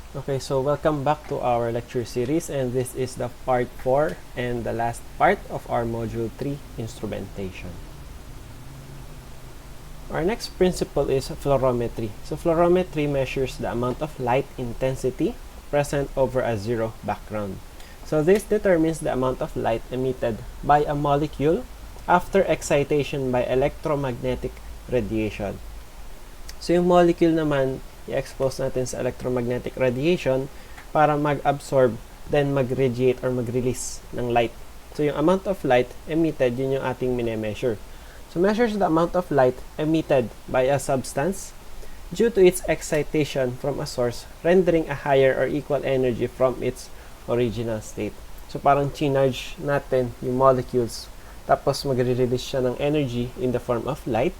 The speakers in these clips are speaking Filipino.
Okay, so welcome back to our lecture series, and this is the part 4 and the last part of our module 3, instrumentation. Our next principle is fluorometry. So fluorometry measures the amount of light intensity present over a zero background. So this determines the amount of light emitted by a molecule after excitation by electromagnetic radiation. So yung molecule naman, i-expose natin sa electromagnetic radiation para mag-absorb, then mag-radiate or mag-release ng light. So yung amount of light emitted, yun yung ating mine-measure. So measures the amount of light emitted by a substance due to its excitation from a source, rendering a higher or equal energy from its original state. So parang charge natin yung molecules, tapos magre-release siya ng energy in the form of light,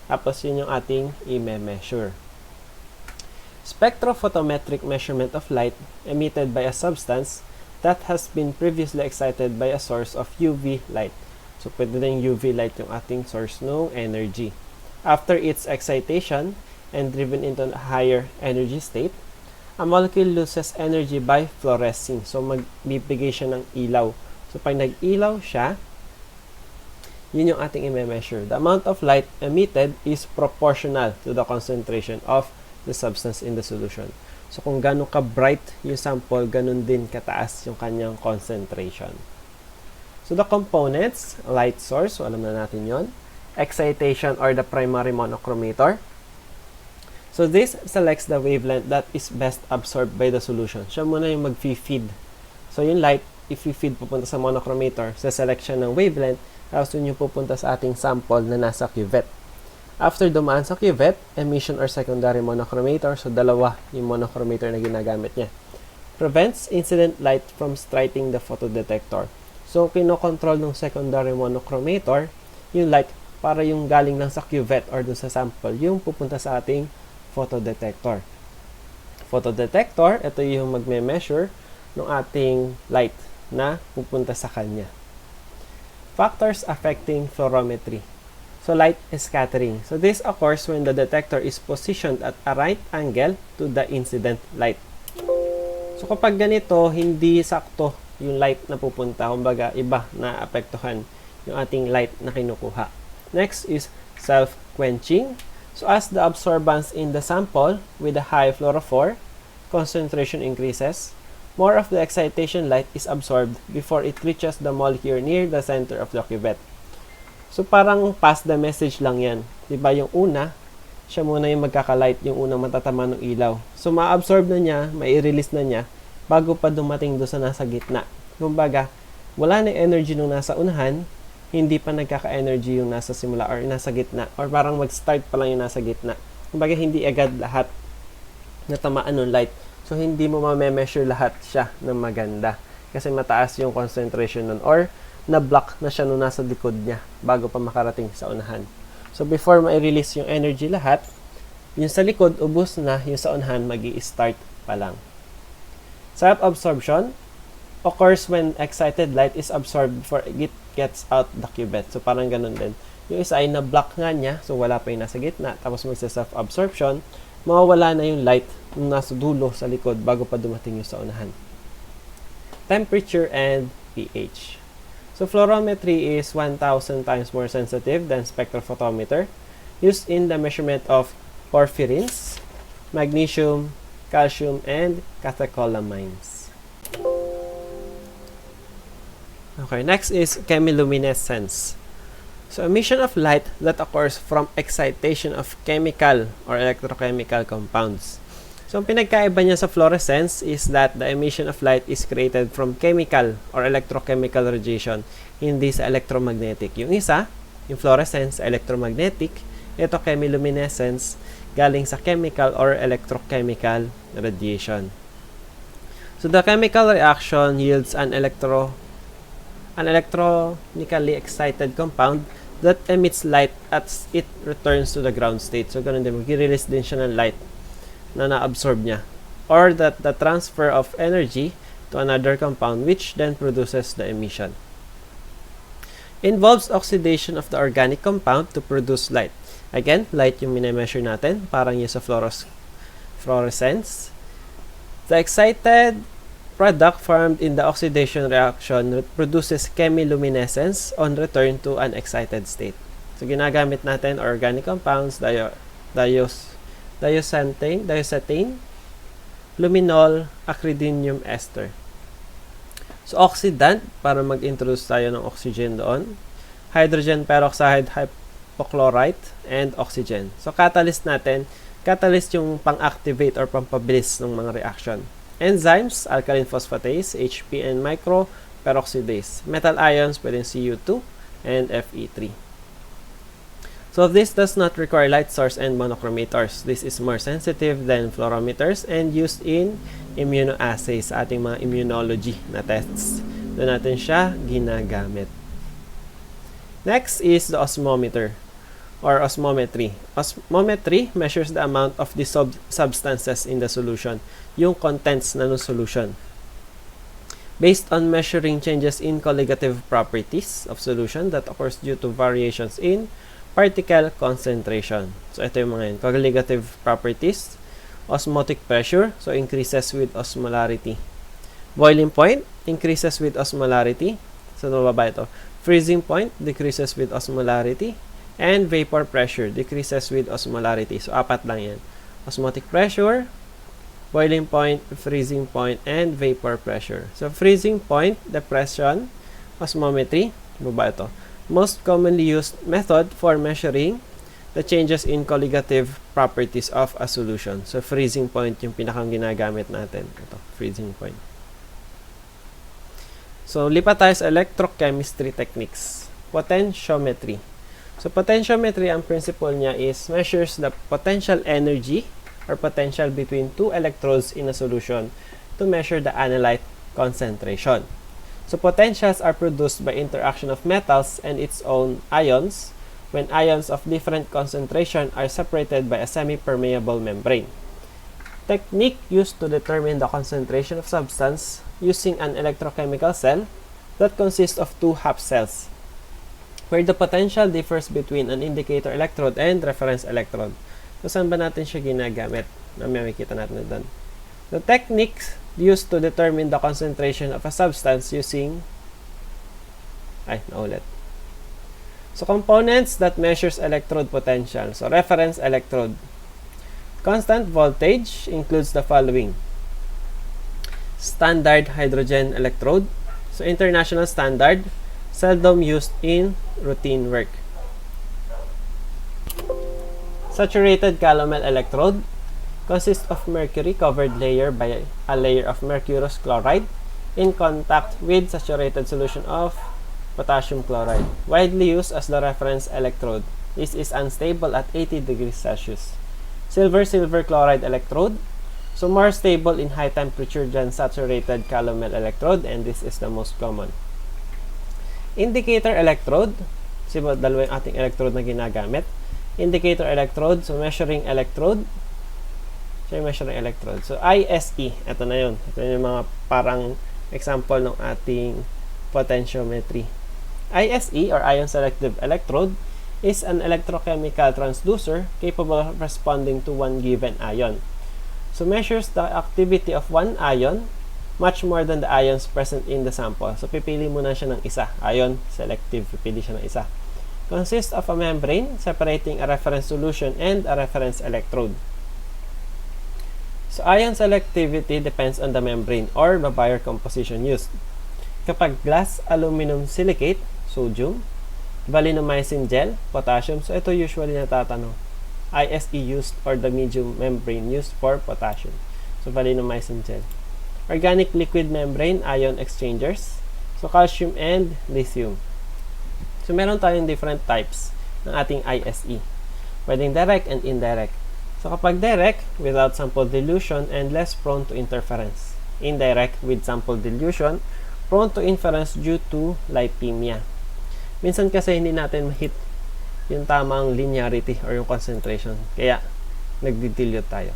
tapos yun yung ating i-measure. Spectrophotometric measurement of light emitted by a substance that has been previously excited by a source of UV light. So, pwede din UV light yung ating source ng energy. After its excitation and driven into a higher energy state, a molecule loses energy by fluorescing. So, magbibigay siya ng ilaw. So, pag nag-ilaw siya, yun yung ating i-measure. The amount of light emitted is proportional to the concentration of the substance in the solution. So, kung gano'n ka-bright yung sample, gano'n din kataas yung kanyang concentration. So, the components, light source, so alam na natin yon. Excitation or the primary monochromator. So, this selects the wavelength that is best absorbed by the solution. Siya muna yung mag-feed. So, yung light, if feed pupunta sa monochromator, sa selection ng wavelength, tapos yun yung pupunta sa ating sample na nasa cuvette. After dumaan sa cuvette, emission or secondary monochromator, so dalawa yung monochromator na ginagamit niya. Prevents incident light from striking the photodetector. So, kinokontrol ng secondary monochromator, yung light para yung galing lang sa cuvette or dun sa sample, yung pupunta sa ating photodetector. Photodetector, ito yung magme-measure ng ating light na pupunta sa kanya. Factors affecting fluorometry. So, light scattering. So, this occurs when the detector is positioned at a right angle to the incident light. So, kapag ganito, hindi sakto yung light na pupunta. Kumbaga, iba na apektuhan yung ating light na kinukuha. Next is self-quenching. So, as the absorbance in the sample with a high fluorophore concentration increases, more of the excitation light is absorbed before it reaches the molecule near the center of the cuvette. So, parang pass the message lang yan. Diba yung una, siya muna yung magkakalight, yung unang matatama ng ilaw. So, ma-absorb na niya, mai-release na niya, bago pa dumating doon sa nasa gitna. Kumbaga, wala na energy nung nasa unahan, hindi pa nagkaka-energy yung nasa simula or nasa gitna. Or parang mag-start pa lang yung nasa gitna. Kumbaga, hindi agad lahat natamaan ng light. So, hindi mo ma-measure lahat siya ng maganda. Kasi mataas yung concentration nun. Or, na-block na siya nung nasa likod niya bago pa makarating sa unahan. So, before ma-release yung energy lahat, yung sa likod, ubos na, yung sa unahan, magi-start pa lang. Self-absorption occurs when excited light is absorbed before it gets out the cuvette. So, parang ganun din. Yung isa ay na-block nga niya, so wala pa yung nasa gitna. Tapos magsa-self-absorption, mawawala na yung light nung nasa dulo sa likod bago pa dumating yung sa unahan. Temperature and pH. So, fluorometry is 1,000 times more sensitive than spectrophotometer, used in the measurement of porphyrins, magnesium, calcium, and catecholamines. Okay, next is chemiluminescence. So, emission of light that occurs from excitation of chemical or electrochemical compounds. So, ang pinagkaiba niya sa fluorescence is that the emission of light is created from chemical or electrochemical radiation, hindi sa electromagnetic. Yung isa, yung fluorescence, electromagnetic. Ito, chemiluminescence, galing sa chemical or electrochemical radiation. So, the chemical reaction yields an electronically excited compound that emits light as it returns to the ground state. So, ganun din, mag-release din siya ng light na na-absorb niya, or that the transfer of energy to another compound which then produces the emission. Involves oxidation of the organic compound to produce light. Again, light yung mine-measure natin, parang yung sa fluorescence. The excited product formed in the oxidation reaction produces chemiluminescence on return to unexcited state. So, ginagamit natin organic compounds, diosantane, luminol, acridinium ester. So, oxidant, para mag-introduce tayo ng oxygen doon. Hydrogen peroxide, hypochlorite, and oxygen. So, catalyst natin, catalyst yung pang-activate or pampabilis ng mga reaction. Enzymes, alkaline phosphatase, HP, and microperoxidase. Metal ions, pwedeng Cu2 and Fe3. So this does not require light source and monochromators. This is more sensitive than fluorometers and used in immunoassays sa ating mga immunology na tests. Doon natin siya ginagamit. Next is the osmometer or osmometry. Osmometry measures the amount of the substances in the solution, yung contents na ng solution. Based on measuring changes in colligative properties of solution that occurs due to variations in particle concentration. So, ito yung mga yun. Colligative properties. Osmotic pressure. So, increases with osmolarity. Boiling point. Increases with osmolarity. So, nababa ito. Freezing point. Decreases with osmolarity. And vapor pressure. Decreases with osmolarity. So, apat lang yan. Osmotic pressure, boiling point, freezing point, and vapor pressure. So, freezing point, depression, osmometry. Baba ito. Most commonly used method for measuring the changes in colligative properties of a solution. So, freezing point yung pinakang ginagamit natin. Ito, freezing point. So, lipat tayo sa electrochemistry techniques. Potentiometry. So, potentiometry, ang principle niya is measures the potential energy or potential between two electrodes in a solution to measure the analyte concentration. So, potentials are produced by interaction of metals and its own ions when ions of different concentration are separated by a semi-permeable membrane. Technique used to determine the concentration of substance using an electrochemical cell that consists of two half cells, where the potential differs between an indicator electrode and reference electrode. So, saan ba natin siya ginagamit? Mamaya makikita natin doon. The techniques used to determine the concentration of a substance using So, components that measures electrode potential. So, reference electrode. Constant voltage includes the following. Standard hydrogen electrode. So, international standard, seldom used in routine work. Saturated calomel electrode consists of mercury covered layer by a layer of mercurous chloride in contact with saturated solution of potassium chloride. Widely used as the reference electrode. This is unstable at 80 degrees Celsius. Silver chloride electrode. So, more stable in high temperature than saturated calomel electrode, and this is the most common. Indicator electrode. Kasi dalawa yung ating electrode na ginagamit. Indicator electrode. So, measuring electrode. So, ISE. Ito na yun. Ito yung mga parang example ng ating potentiometry. ISE or ion selective electrode is an electrochemical transducer capable of responding to one given ion. So, measures the activity of one ion much more than the ions present in the sample. So, pipili muna siya ng isa. Ion selective, pipili siya ng isa. Consists of a membrane separating a reference solution and a reference electrode. So, ion selectivity depends on the membrane or the barrier composition used. Kapag glass aluminum silicate, sodium, valinomycin gel, potassium, so ito usually natatanong. ISE used or the medium membrane used for potassium. So, valinomycin gel. Organic liquid membrane, ion exchangers. So, calcium and lithium. So, meron tayong different types ng ating ISE. Pwedeng direct and indirect. So, kapag direct, without sample dilution and less prone to interference. Indirect, with sample dilution, prone to inference due to lipemia. Minsan kasi hindi natin ma-hit yung tamang linearity or yung concentration. Kaya, nagdi-dilute tayo.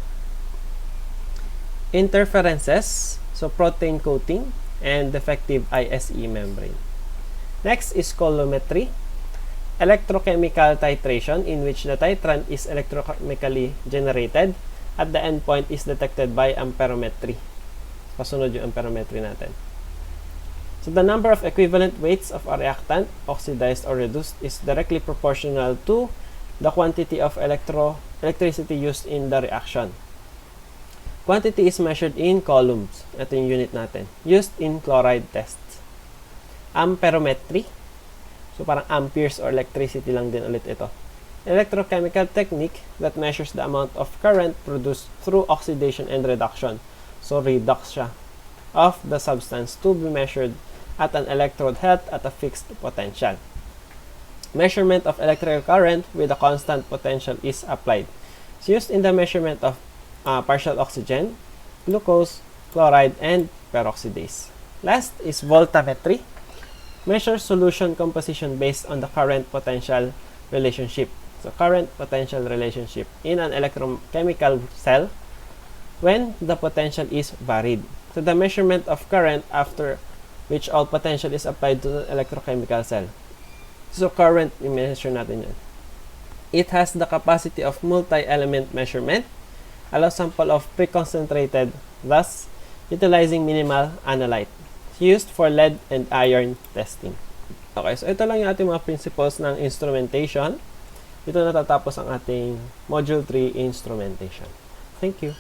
Interferences, so protein coating, and defective ISE membrane. Next is coulometry. Electrochemical titration in which the titrant is electrochemically generated at the endpoint is detected by amperometry. Kasunod yung amperometry natin. So the number of equivalent weights of a reactant, oxidized or reduced, is directly proportional to the quantity of electricity used in the reaction. Quantity is measured in coulombs. Ito yung unit natin. Used in chloride tests. Amperometry. So parang amperes or electricity lang din ulit ito. Electrochemical technique that measures the amount of current produced through oxidation and reduction. So redox siya of the substance to be measured at an electrode held at a fixed potential. Measurement of electrical current with a constant potential is applied. It's used in the measurement of partial oxygen, glucose, chloride, and peroxidase. Last is voltammetry. Measures solution composition based on the current potential relationship. So current potential relationship in an electrochemical cell when the potential is varied. So the measurement of current after which all potential is applied to the electrochemical cell. So current, i-measure natin yan. It has the capacity of multi-element measurement, allows sample of pre-concentrated, thus utilizing minimal analyte. Used for lead and iron testing. Okay, so ito lang yung ating mga principles ng instrumentation. Ito natatapos ang ating Module 3 Instrumentation. Thank you.